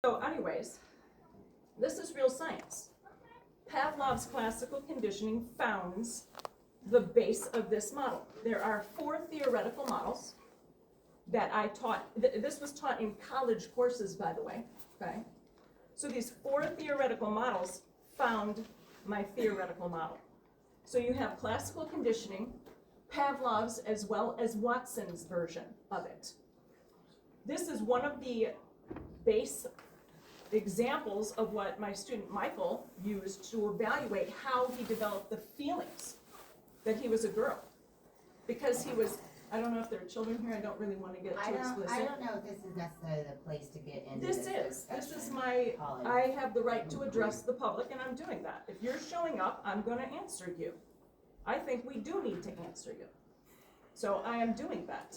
So anyways, this is real science. Pavlov's classical conditioning founds the base of this model. There are 4 theoretical models that I taught. This was taught in college courses, by the way, okay? So these 4 theoretical models found my theoretical model. So you have classical conditioning, Pavlov's, as well as Watson's version of it. This is one of the base examples of what my student Michael used to evaluate how he developed the feelings that he was a girl. Because he was, I don't know if there are children here, I don't really want to get too explicit. I don't know if this is necessarily the place to get into This is my, I have the right to address the public, and I'm doing that. If you're showing up, I'm going to answer you. I think we do need to answer you. So I am doing that.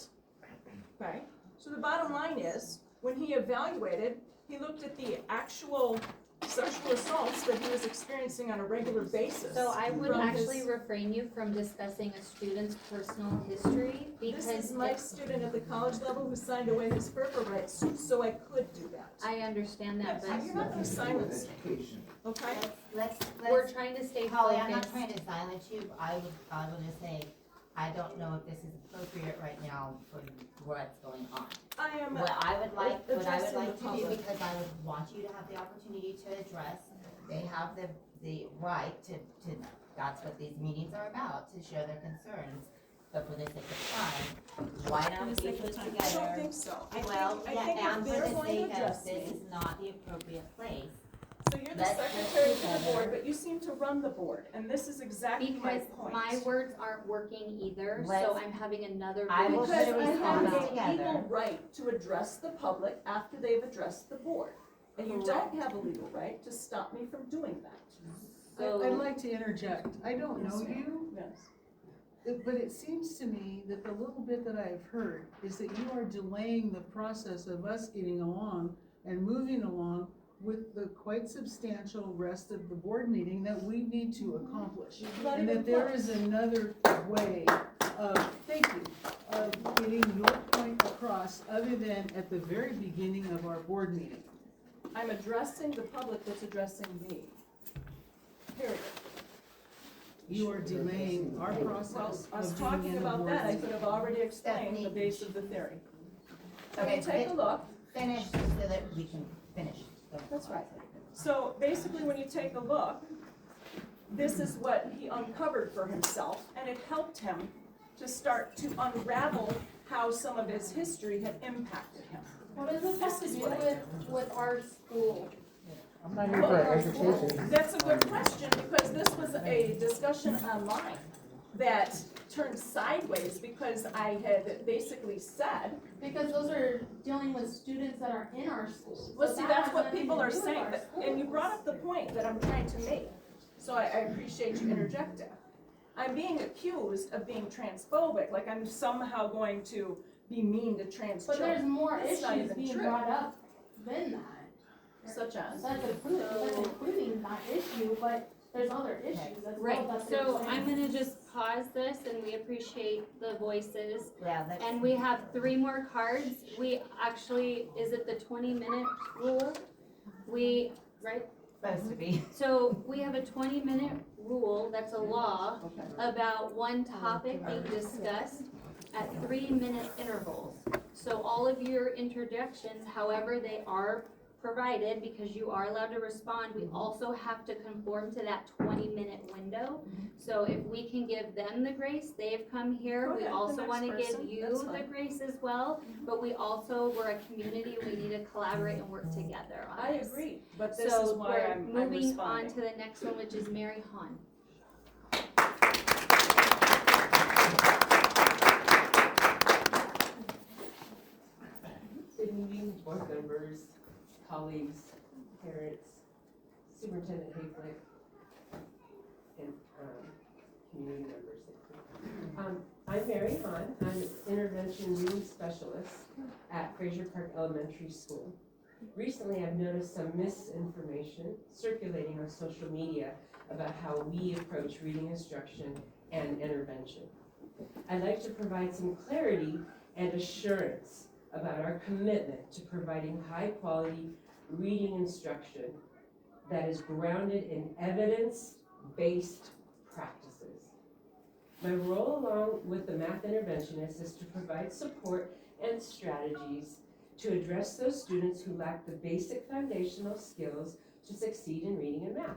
Okay? So the bottom line is, when he evaluated, he looked at the actual sexual assaults that he was experiencing on a regular basis. So I would actually refrain you from discussing a student's personal history because this is my student at the college level who signed away his FERPA rights, so I could do that. I understand that, Yes, but you're not going to silence me, okay? we're trying to stay Holly, focused. I'm not trying to silence you. I would just say, I don't know if this is appropriate right now for what's going on. What I would like to do, because I would want you to have the opportunity to address, they have the right to, that's what these meetings are about, to share their concerns. But for the sake of time, why not we put together? I don't think so. And for the sake of, this is not the appropriate place. So you're the secretary to the board, but you seem to run the board, and this is exactly my Because point. my words aren't working either, so Let's- I'm having another I will voice. Because put a I response have together. a legal right to address the public after they've addressed the board. And you don't have a legal right to stop me from doing that. I'd like to interject. I don't know you, Yes. but it seems to me that the little bit that I've heard is that you are delaying the process of us getting along and moving along with the quite substantial rest of the board meeting that we need to accomplish. And that there is another way of, thank you, of getting your point across other than at the very beginning of our board meeting. I'm addressing the public that's addressing me. Period. You are delaying our Well, process us of being talking in a about board that, I meeting. could have already explained the Stephanie. base of the theory. Okay, Take a look. Finish so that we can finish. That's right. So basically, when you take a look, this is what he uncovered for himself, and it helped him to start to unravel how some of his history had impacted him. What does this have to do with our school? I'm not here for education. That's a good question, because this was a discussion online that turned sideways because I had basically said, Because those are dealing with students that are in our schools. well, So see, that that's has what nothing people to are do with saying, our and you schools. brought up the point that I'm trying to make, so I appreciate you interjecting. I'm being accused of being transphobic, like I'm somehow going to be mean to trans But children. there's more That's not issues even being true. brought up than that. Such as? That's including that issue, but there's other issues as well. Right, that so they're I'm saying. gonna just pause this and we appreciate the voices. Yeah, that's. And we have 3 more cards. We actually, is it the 20-minute rule? Right? Supposed to be. So we have a 20-minute rule, that's a law, Okay. about one topic being discussed at 3-minute intervals. So all of your interjections, however they are provided, because you are allowed to respond, we also have to conform to that 20-minute window. So if we can give them the grace, they've come here, Go we ahead, the also next wanna give person, you that's the fine. grace as well, but we also, we're a community, we need to collaborate and work together on I this. agree, but this is So why we're I'm moving on responding. to the next one, which is Mary Hahn. Good evening, board members, colleagues, parents, Superintendent Hayflick, and community members. I'm Mary Hahn. I'm an intervention reading specialist at Frazier Park Elementary School. Recently, I've noticed some misinformation circulating on social media about how we approach reading instruction and intervention. I'd like to provide some clarity and assurance about our commitment to providing high-quality reading instruction that is grounded in evidence-based practices. My role along with the math interventionist is to provide support and strategies to address those students who lack the basic foundational skills to succeed in reading and math.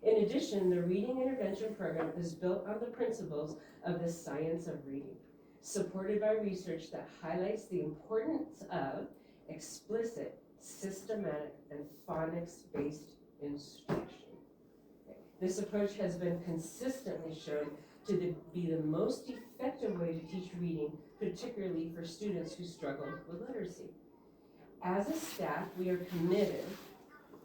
In addition, the reading intervention program is built on the principles of the science of reading, supported by research that highlights the importance of explicit, systematic, and phonics-based instruction. This approach has been consistently shown to be the most effective way to teach reading, particularly for students who struggle with literacy. As a staff, we are committed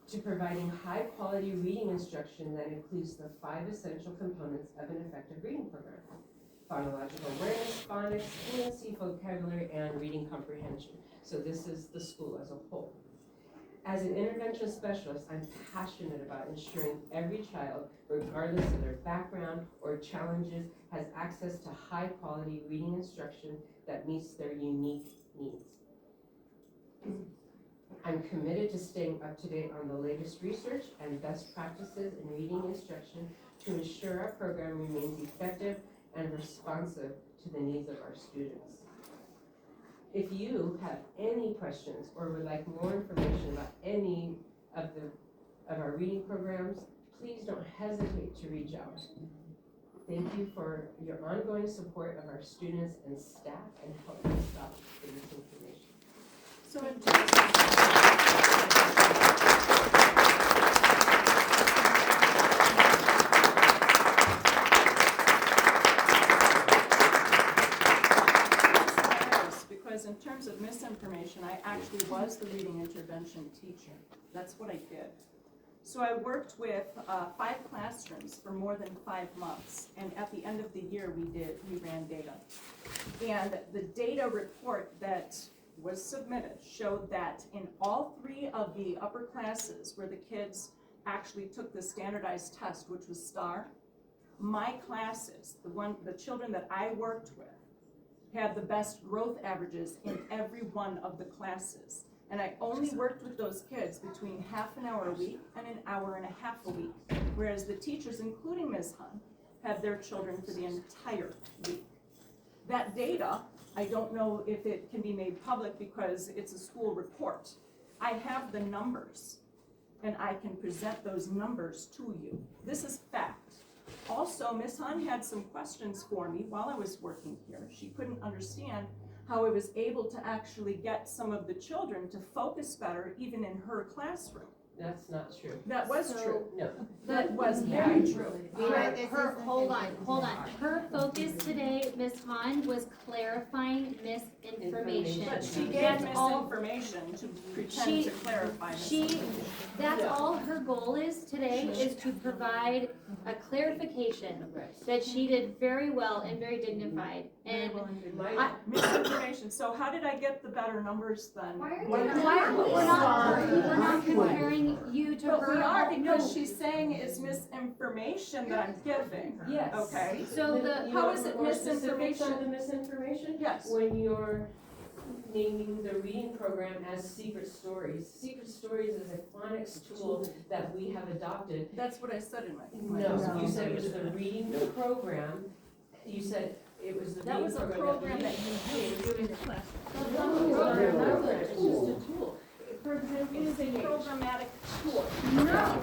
to providing high-quality reading instruction that includes the 5 essential components of an effective reading program: phonological awareness, phonics, fluency, vocabulary, and reading comprehension. So this is the school as a whole. As an intervention specialist, I'm passionate about ensuring every child, regardless of their background or challenges, has access to high-quality reading instruction that meets their unique needs. I'm committed to staying up to date on the latest research and best practices in reading instruction to ensure our program remains effective and responsive to the needs of our students. If you have any questions or would like more information about any of our reading programs, please don't hesitate to reach out. Thank you for your ongoing support of our students and staff and helping us out with this information. So in terms because in terms of misinformation, I actually was the reading intervention teacher. That's what I did. So I worked with 5 classrooms for more than 5 months, and at the end of the year we ran data. And the data report that was submitted showed that in all 3 of the upper classes where the kids actually took the standardized test, which was STAR, my classes, the children that I worked with, had the best growth averages in every one of the classes. And I only worked with those kids between half an hour a week and an hour and a half a week, whereas the teachers, including Ms. Hun, had their children for the entire week. That data, I don't know if it can be made public because it's a school report. I have the numbers, and I can present those numbers to you. This is fact. Also, Ms. Hun had some questions for me while I was working here. She couldn't understand how I was able to actually get some of the children to focus better even in her classroom. That's not true. That was true. No. That was very true. Hold on. Her focus today, Ms. Han, was clarifying misinformation. But she gave That's all- misinformation to pretend to clarify misinformation. That's all her goal is today, is to provide a clarification that she did very well and very dignified. And Misinformation. So how did I get the better numbers then? we're not comparing you to But her. we are, because she's saying it's misinformation that I'm giving. Yes. Okay. So how is it More specifics misinformation? on the misinformation? Yes. When you're naming the reading program as Secret Stories. Secret Stories is a phonics tool that we have adopted. That's what I said in my. No, you said it was the reading program. You said it was the That reading was a program that you used in the class. It's just a tool. For example, It is a CH. programmatic tool. No,